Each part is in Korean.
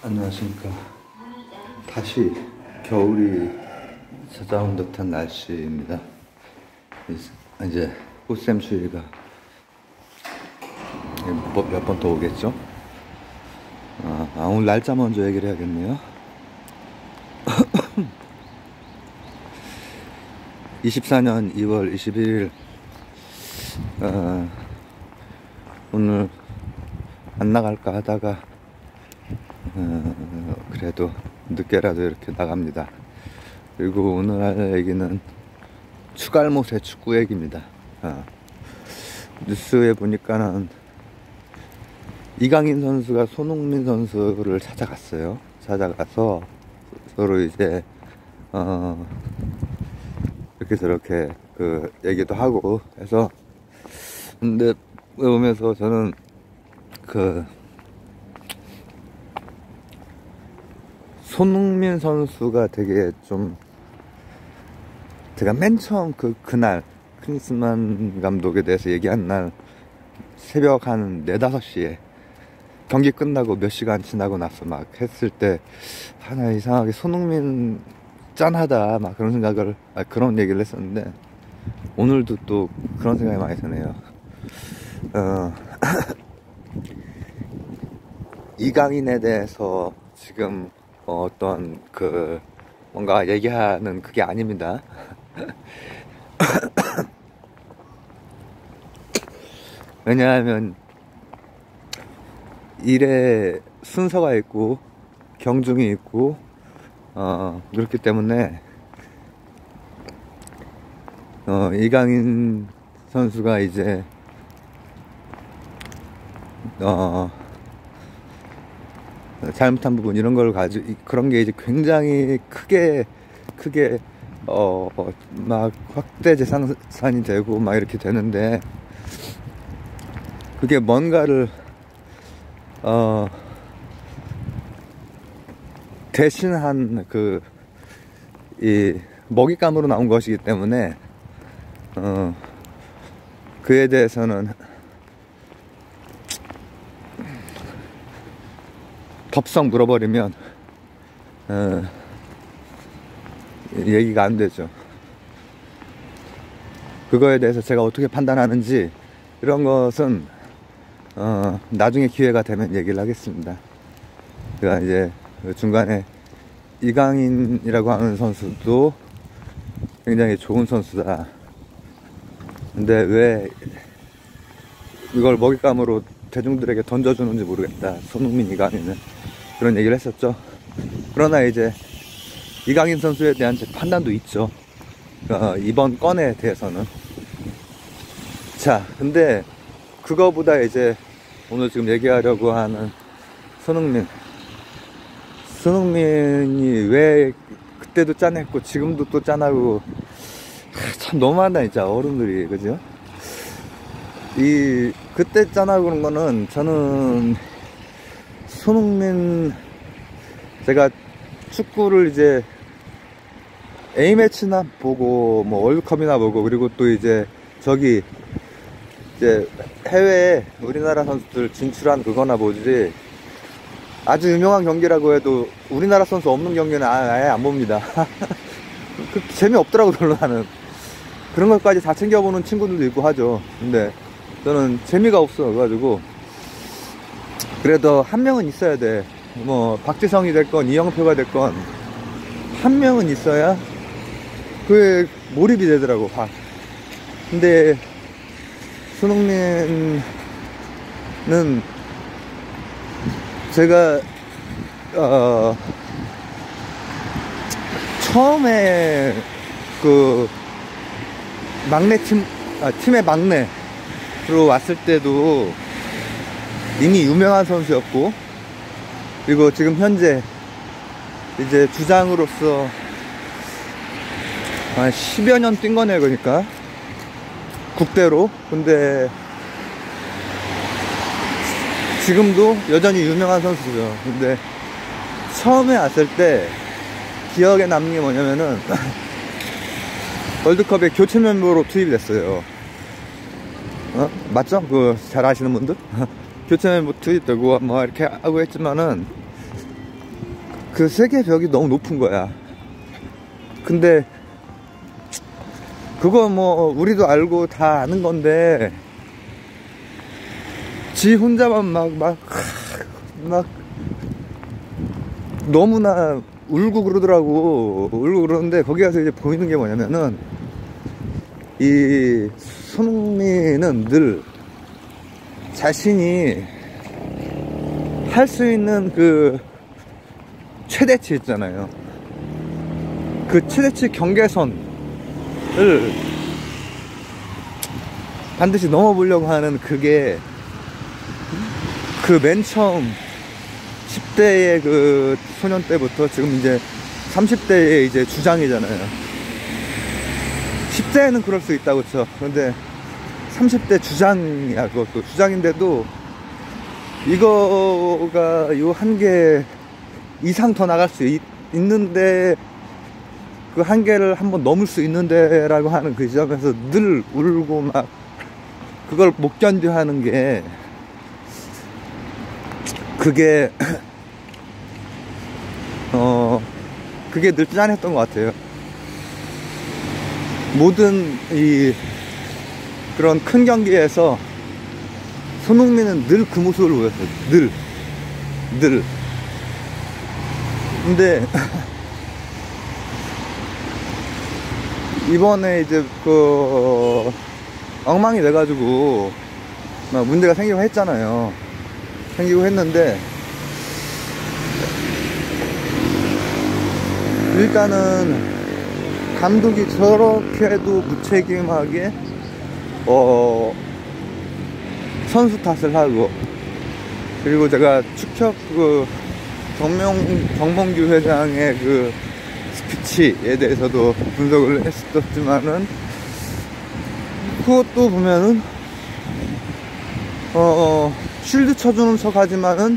안녕하십니까. 다시 겨울이 찾아온 듯한 날씨입니다. 이제 꽃샘추위가 몇 번 더 오겠죠? 오늘 날짜 먼저 얘기를 해야겠네요. 24년 2월 21일 오늘 안 나갈까 하다가 그래도 늦게라도 이렇게 나갑니다. 그리고 오늘 할 얘기는 추갈못의 축구 얘기입니다. 뉴스에 보니까는 이강인 선수가 손흥민 선수를 찾아갔어요. 찾아가서 서로 이제 이렇게 저렇게 그 얘기도 하고 해서, 근데 보면서 저는 손흥민 선수가 되게 좀, 제가 맨 처음 그날 클린스만 감독에 대해서 얘기한 날 새벽 한 4, 5시에 경기 끝나고 몇 시간 지나고 나서 막 했을 때, 하나 이상하게 손흥민 짠하다 막 그런 생각을, 그런 얘기를 했었는데, 오늘도 또 그런 생각이 많이 드네요. 이강인에 대해서 지금 어떤 뭔가 얘기하는 그게 아닙니다. 왜냐하면 일에 순서가 있고 경중이 있고 그렇기 때문에 이강인 선수가 이제 잘못한 부분 이런 걸 가지고, 그런 게 이제 굉장히 크게 막 확대 재산이 되고 막 이렇게 되는데, 그게 뭔가를 대신한 이 먹잇감으로 나온 것이기 때문에 그에 대해서는 덥석 물어버리면 얘기가 안 되죠. 그거에 대해서 제가 어떻게 판단하는지 이런 것은 나중에 기회가 되면 얘기를 하겠습니다. 제가 이제 중간에 이강인이라고 하는 선수도 굉장히 좋은 선수다. 근데 왜 이걸 먹잇감으로 대중들에게 던져주는지 모르겠다, 손흥민, 이강인은. 그런 얘기를 했었죠. 그러나 이제 이강인 선수에 대한 제 판단도 있죠. 이번 건에 대해서는. 자, 근데 그거보다 이제 오늘 지금 얘기하려고 하는 손흥민이 왜 그때도 짠했고 지금도 또 짠하고, 참 너무하다 진짜 어른들이, 그죠? 그때 짠하고 그런 거는, 저는 손흥민, 제가 축구를 이제 A매치나 보고 뭐 월드컵이나 보고, 그리고 또 이제 이제 해외에 우리나라 선수들 진출한 그거나 보지, 아주 유명한 경기라고 해도 우리나라 선수 없는 경기는 아예 안 봅니다. 재미없더라고 별로. 나는 그런 것까지 다 챙겨보는 친구들도 있고 하죠. 근데 저는 재미가 없어 가지고, 그래도 한 명은 있어야 돼. 뭐 박지성이 됐건 이영표가 됐건 한 명은 있어야 그게 몰입이 되더라고. 근데 손흥민은 제가 처음에 팀의 막내로 왔을 때도 이미 유명한 선수였고, 그리고 지금 현재 이제 주장으로서 한 10여 년 뛴 거네, 그러니까 국대로. 근데 지금도 여전히 유명한 선수죠. 근데 처음에 왔을 때 기억에 남는 게 뭐냐면은 월드컵에 교체 멤버로 투입이 됐어요. 맞죠? 잘 아시는 분들? 교체 멤버 투입되고 뭐 이렇게 하고 했지만은, 그 세계 벽이 너무 높은 거야. 근데 그거 뭐 우리도 알고 다 아는 건데 지 혼자만 막 너무나 울고 그러더라고. 울고 그러는데 거기 가서 이제 보이는 게 뭐냐면은 이 손흥민은 늘 자신이 할 수 있는 그 최대치 있잖아요. 그 최대치 경계선을 반드시 넘어보려고 하는 그게 그 맨 처음 10대의 그 소년 때부터 지금 이제 30대의 이제 주장이잖아요. 10대에는 그럴 수 있다고 쳐. 그런데 30대 주장이야. 그것도 주장인데도 이거가 요 한계 이상 더 나갈 수 있는데 그 한계를 한번 넘을 수 있는데 라고 하는 그 지점에서 늘 울고 막 그걸 못 견뎌 하는 게 그게 그게 늘 짠했던 것 같아요. 모든 이 그런 큰 경기에서 손흥민은 늘 그 모습을 보였어요. 늘. 근데 이번에 이제 그 엉망이 돼가지고 막 문제가 생기고 했잖아요. 생기고 했는데 일단은 감독이 저렇게도 무책임하게 선수 탓을 하고, 그리고 제가 축협 그 정몽규 회장의 그 스피치에 대해서도 분석을 했었지만은 그것도 보면은 쉴드 쳐주는 척 하지만은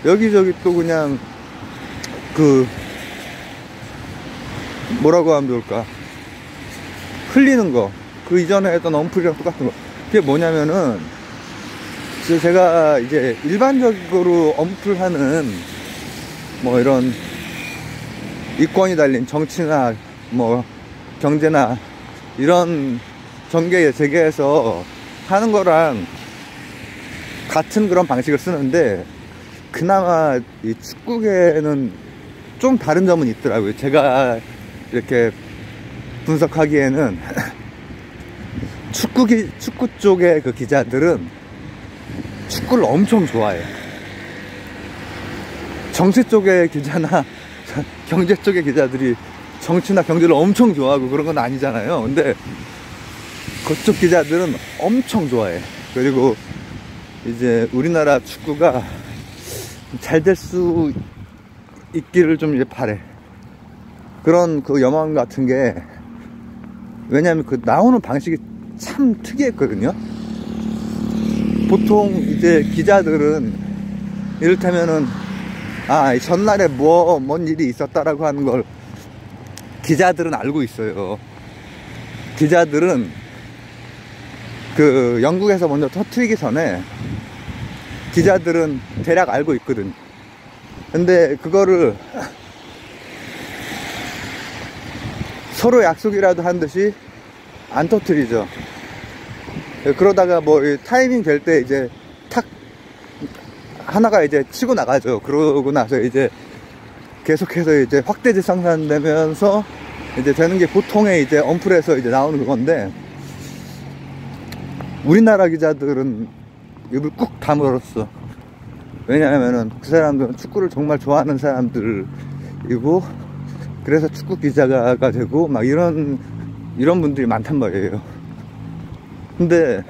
여기저기 또 그냥 그 뭐라고 하면 좋을까, 흘리는 거, 그 이전에 했던 언플이랑 똑같은 거. 그게 뭐냐면은 제가 이제 일반적으로 언플하는 뭐 이런 이권이 달린 정치나 뭐 경제나 이런 전개 재계에서 하는 거랑 같은 그런 방식을 쓰는데, 그나마 이 축구계는 좀 다른 점은 있더라고요. 제가 이렇게 분석하기에는 축구 쪽의 그 기자들은 축구를 엄청 좋아해요. 정치 쪽의 기자나 경제 쪽의 기자들이 정치나 경제를 엄청 좋아하고 그런 건 아니잖아요. 근데 그쪽 기자들은 엄청 좋아해. 그리고 이제 우리나라 축구가 잘 될 수 있기를 좀 이제 바래. 그런 그 염원 같은 게, 왜냐면 그 나오는 방식이 참 특이했거든요. 보통 이제 기자들은 이를테면은 전날에 뭔 일이 있었다라고 하는 걸 기자들은 알고 있어요. 기자들은 그 영국에서 먼저 터트리기 전에 기자들은 대략 알고 있거든. 근데 그거를 서로 약속이라도 한 듯이 안 터트리죠. 그러다가 뭐 타이밍 될 때 이제 탁 하나가 이제 치고 나가죠. 그러고 나서 이제 계속해서 이제 확대지 상산되면서 이제 되는 게 보통의 이제 언플에서 이제 나오는 건데, 우리나라 기자들은 입을 꾹 다물었어. 왜냐하면은 그 사람들은 축구를 정말 좋아하는 사람들이고, 그래서 축구 기자가 되고 막 이런 분들이 많단 말이에요. 근데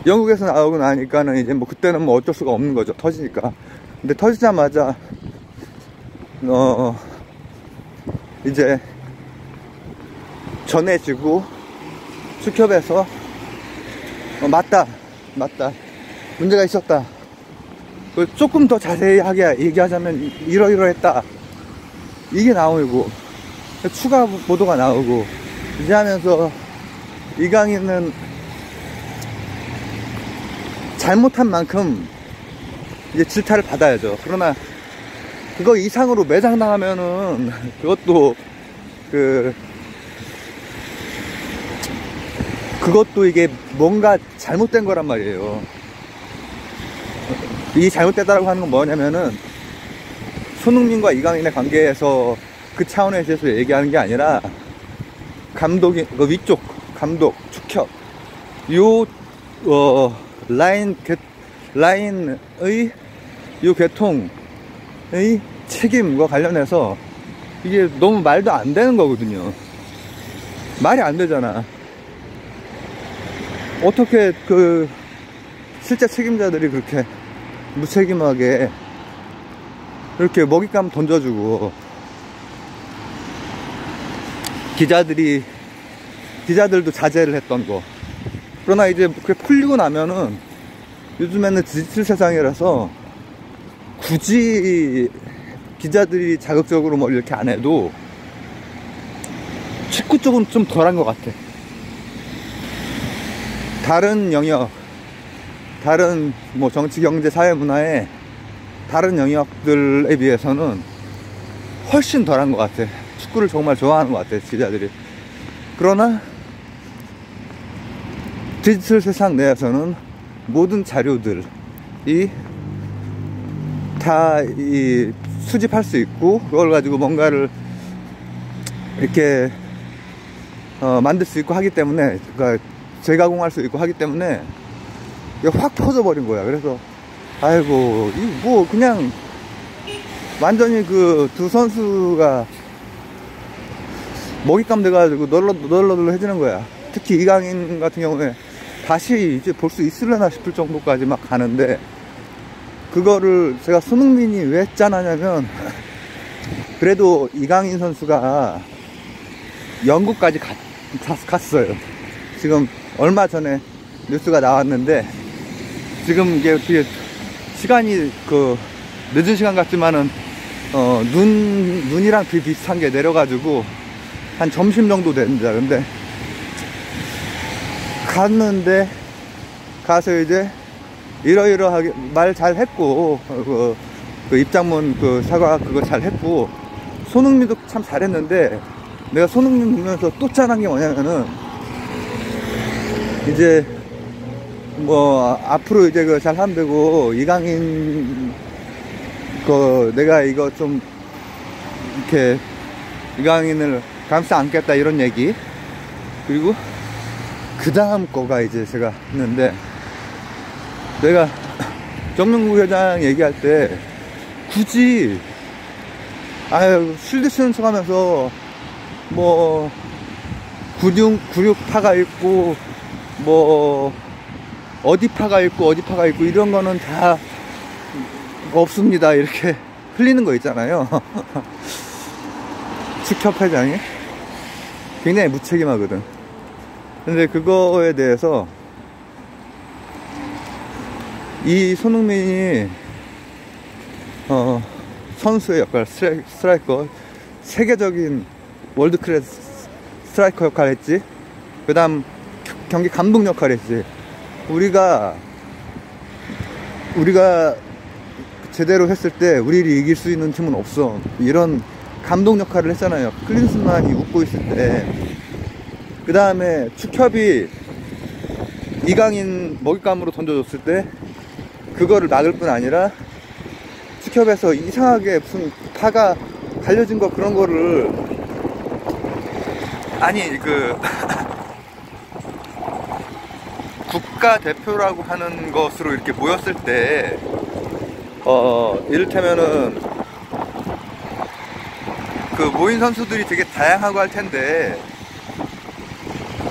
영국에서 나오고 나니까는 이제 뭐 그때는 뭐 어쩔 수가 없는 거죠. 터지니까. 근데 터지자마자 이제 전해지고 축협에서 맞다 문제가 있었다, 조금 더 자세히 하게 얘기하자면 이러이러했다, 이게 나오고 추가 보도가 나오고 이제 하면서 이강인은 잘못한 만큼 이제 질타를 받아야죠. 그러나 그거 이상으로 매장당하면은 그것도 그것도 이게 뭔가 잘못된 거란 말이에요. 이 잘못됐다라고 하는 건 뭐냐면은 손흥민과 이강인의 관계에서 그 차원에서 얘기하는 게 아니라 감독이 그 위쪽 감독 축협 요 라인의 요 계통의 책임과 관련해서 이게 너무 말도 안 되는 거거든요. 말이 안 되잖아. 어떻게 그 실제 책임자들이 그렇게 무책임하게 이렇게 먹잇감 던져주고 기자들도 자제를 했던 거. 그러나 이제 그게 풀리고 나면은 요즘에는 디지털 세상이라서 굳이 기자들이 자극적으로 뭐 이렇게 안 해도 축구 쪽은 좀 덜한 것 같아. 다른 영역, 다른 뭐 정치, 경제, 사회, 문화의 다른 영역들에 비해서는 훨씬 덜한 것 같아. 축구를 정말 좋아하는 것 같아, 기자들이. 그러나 디지털 세상 내에서는 모든 자료들이 다 수집할 수 있고 그걸 가지고 뭔가를 이렇게 만들 수 있고 하기 때문에, 그러니까 재가공할 수 있고 하기 때문에 이게 확 퍼져버린 거야. 그래서 아이고 뭐 그냥 완전히 그 두 선수가 먹잇감 돼가지고 널널 해지는 거야. 특히 이강인 같은 경우에 다시 이제 볼 수 있으려나 싶을 정도까지 막 가는데, 그거를 제가 손흥민이 왜 짠하냐면 그래도 이강인 선수가 영국까지 갔어요. 지금 얼마 전에 뉴스가 나왔는데, 지금 이게 어떻게 시간이 그 늦은 시간 같지만은 눈이랑 비슷한 게 내려가지고 한 점심 정도 됩니다. 근데 갔는데 가서 이제 이러이러하게 말 잘 했고 그 입장문 그 사과 그거 잘 했고, 손흥민도 참 잘했는데 내가 손흥민 보면서 또 짠한 게 뭐냐면은 이제 뭐 앞으로 이제 그 잘 하면 되고 이강인 그 내가 이거 좀 이렇게 이강인을 감싸 안겠다 이런 얘기, 그리고 그 다음 거가 이제 제가 했는데, 내가 정명국 회장 얘기할 때 굳이 술 드시는 척 하면서 뭐 구육파가 있고 뭐 어디파가 있고 이런 거는 다 없습니다 이렇게 흘리는 거 있잖아요. 축협 회장이 굉장히 무책임하거든. 근데 그거에 대해서 이 손흥민이 선수의 역할, 스트라이커, 세계적인 월드클래스 스트라이커 역할 했지. 그 다음 경기 감독 역할 했지. 우리가 제대로 했을 때 우리를 이길 수 있는 팀은 없어, 이런 감독 역할을 했잖아요. 클린스만이 웃고 있을 때. 그 다음에 축협이 이강인 먹잇감으로 던져줬을 때 그거를 막을 뿐 아니라 축협에서 이상하게 무슨 파가 갈려진 거 그런 거를, 아니 그 국가대표라고 하는 것으로 이렇게 모였을 때 이를테면은 그 모인 선수들이 되게 다양하고 할 텐데,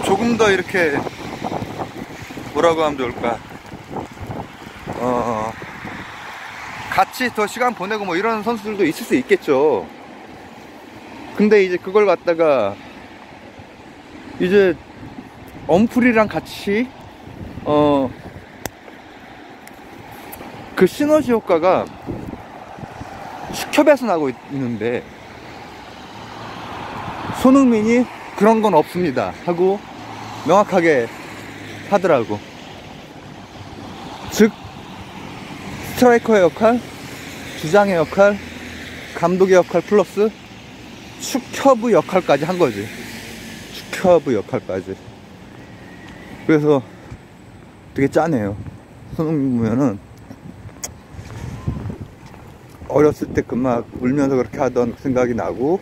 조금 더 이렇게 뭐라고 하면 좋을까, 같이 더 시간 보내고 뭐 이런 선수들도 있을 수 있겠죠. 근데 이제 그걸 갖다가 이제 엄프리랑 같이 그 시너지 효과가 축협에서 나고 있는데, 손흥민이 그런 건 없습니다 하고 명확하게 하더라고. 즉 스트라이커의 역할, 주장의 역할, 감독의 역할 플러스 축협의 역할까지 한 거지. 축협의 역할까지. 그래서 되게 짠해요. 손흥민 보면은 어렸을 때 그 막 울면서 그렇게 하던 생각이 나고,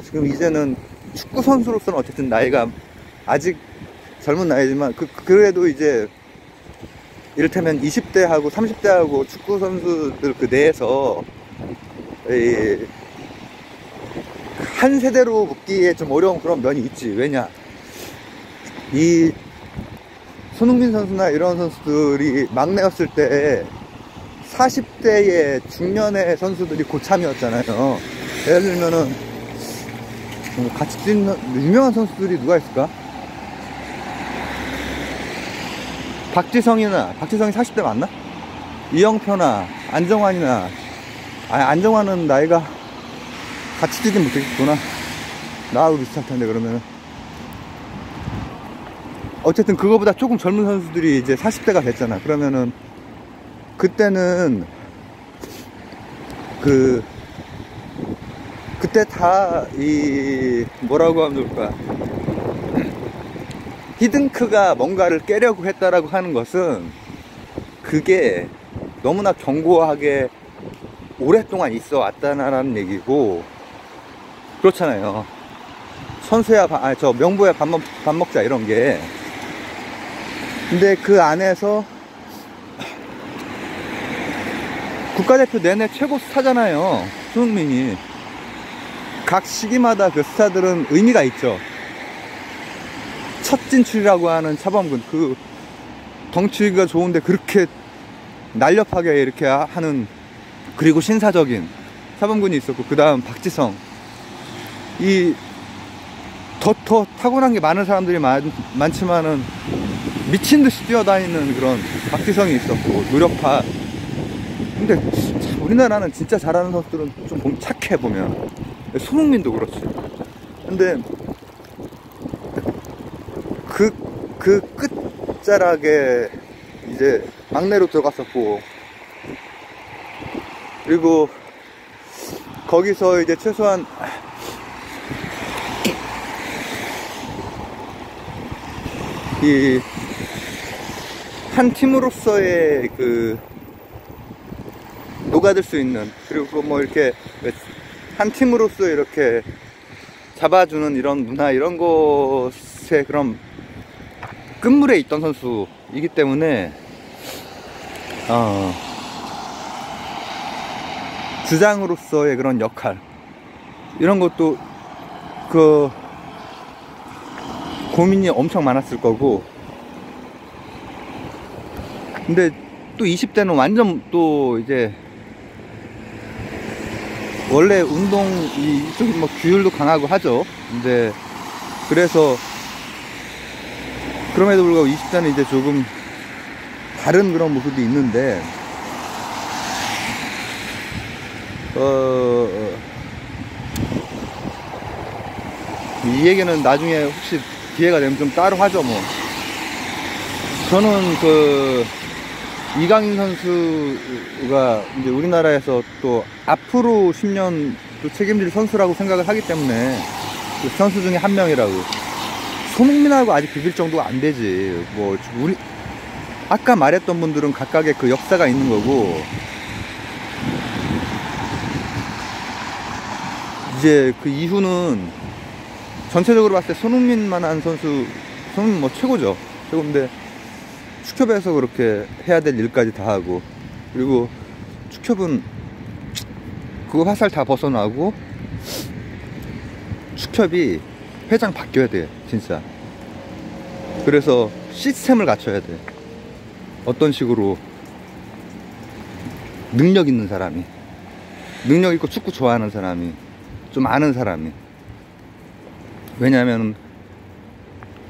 지금 이제는 축구 선수로서는 어쨌든 나이가 아직 젊은 나이지만 그래도 이제 이를테면 20대하고 30대하고 축구 선수들 그 내에서 한 세대로 묶기에 좀 어려운 그런 면이 있지. 왜냐, 이 손흥민 선수나 이런 선수들이 막내였을 때 40대의 중년의 선수들이 고참이었잖아요. 예를 들면은 같이 뛰는 유명한 선수들이 누가 있을까? 박지성이 40대 맞나? 이영표나 안정환이나, 안정환은 나이가 같이 뛰진 못했구나. 나하고 비슷할 텐데. 그러면은 어쨌든 그거보다 조금 젊은 선수들이 이제 40대가 됐잖아. 그러면은 그때는 그때 다 뭐라고 하면 좋을까, 히든크가 뭔가를 깨려고 했다라고 하는 것은 그게 너무나 견고하게 오랫동안 있어 왔다라는 얘기고, 그렇잖아요. 선수야 명부야 밥 먹자 이런 게. 근데 그 안에서 국가대표 내내 최고 스타잖아요, 손흥민이. 각 시기마다 그 스타들은 의미가 있죠. 첫 진출이라고 하는 차범근, 그 덩치가 좋은데 그렇게 날렵하게 이렇게 하는, 그리고 신사적인 차범근이 있었고, 그 다음 박지성, 더 타고난 게 많은 사람들이 많지만은 미친듯이 뛰어다니는 그런 박지성이 있었고, 노력파. 근데 참 우리나라는 진짜 잘하는 선수들은 좀 착해 보면. 손흥민도 그렇지. 근데 그 끝자락에 이제 막내로 들어갔었고, 그리고 거기서 이제 최소한 한 팀으로서의 녹아들 수 있는, 그리고 뭐 이렇게 한 팀으로서 이렇게 잡아주는 이런 문화, 이런 것에 그런 끝물에 있던 선수이기 때문에 주장으로서의 그런 역할, 이런 것도 고민이 엄청 많았을 거고. 근데 또 20대는 완전 또 이제 원래 운동 이쪽이 뭐 규율도 강하고 하죠. 근데 그래서 그럼에도 불구하고 20대는 이제 조금 다른 그런 모습이 있는데, 이 얘기는 나중에 혹시 기회가 되면 좀 따로 하죠. 뭐 저는 이강인 선수가 이제 우리나라에서 또 앞으로 10년 또 책임질 선수라고 생각을 하기 때문에, 그 선수 중에 한 명이라고. 손흥민하고 아직 비빌 정도가 안 되지. 뭐 아까 말했던 분들은 각각의 그 역사가 있는 거고, 이제 그 이후는 전체적으로 봤을 때 손흥민만한 선수, 손흥민 뭐 최고죠. 최고인데 축협에서 그렇게 해야 될 일까지 다 하고, 그리고 축협은 그거 화살 다 벗어나고 축협이 회장 바뀌어야 돼, 진짜. 그래서 시스템을 갖춰야 돼. 어떤 식으로 능력 있는 사람이, 능력 있고 축구 좋아하는 사람이, 좀 아는 사람이. 왜냐하면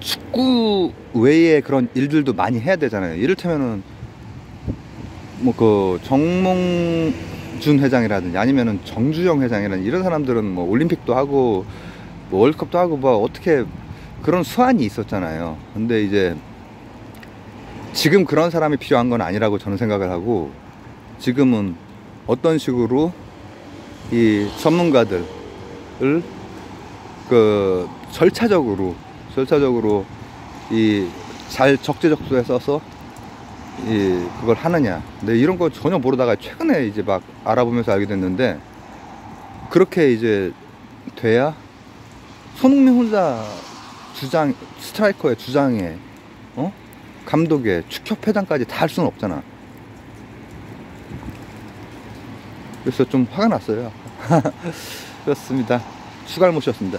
축구 외에 그런 일들도 많이 해야 되잖아요. 이를테면은 뭐 정몽준 회장이라든지 아니면은 정주영 회장이라든지 이런 사람들은 뭐 올림픽도 하고 뭐 월드컵도 하고 뭐 어떻게 그런 수완이 있었잖아요. 근데 이제 지금 그런 사람이 필요한 건 아니라고 저는 생각을 하고, 지금은 어떤 식으로 이 전문가들을 그 절차적으로 이 잘 적재적소에 써서 이 그걸 하느냐. 근데 이런 거 전혀 모르다가 최근에 이제 막 알아보면서 알게 됐는데, 그렇게 이제 돼야 손흥민 혼자 스트라이커의 주장에 감독의 축협회장까지 다 할 수는 없잖아. 그래서 좀 화가 났어요. 그렇습니다. 추가를 모셨습니다.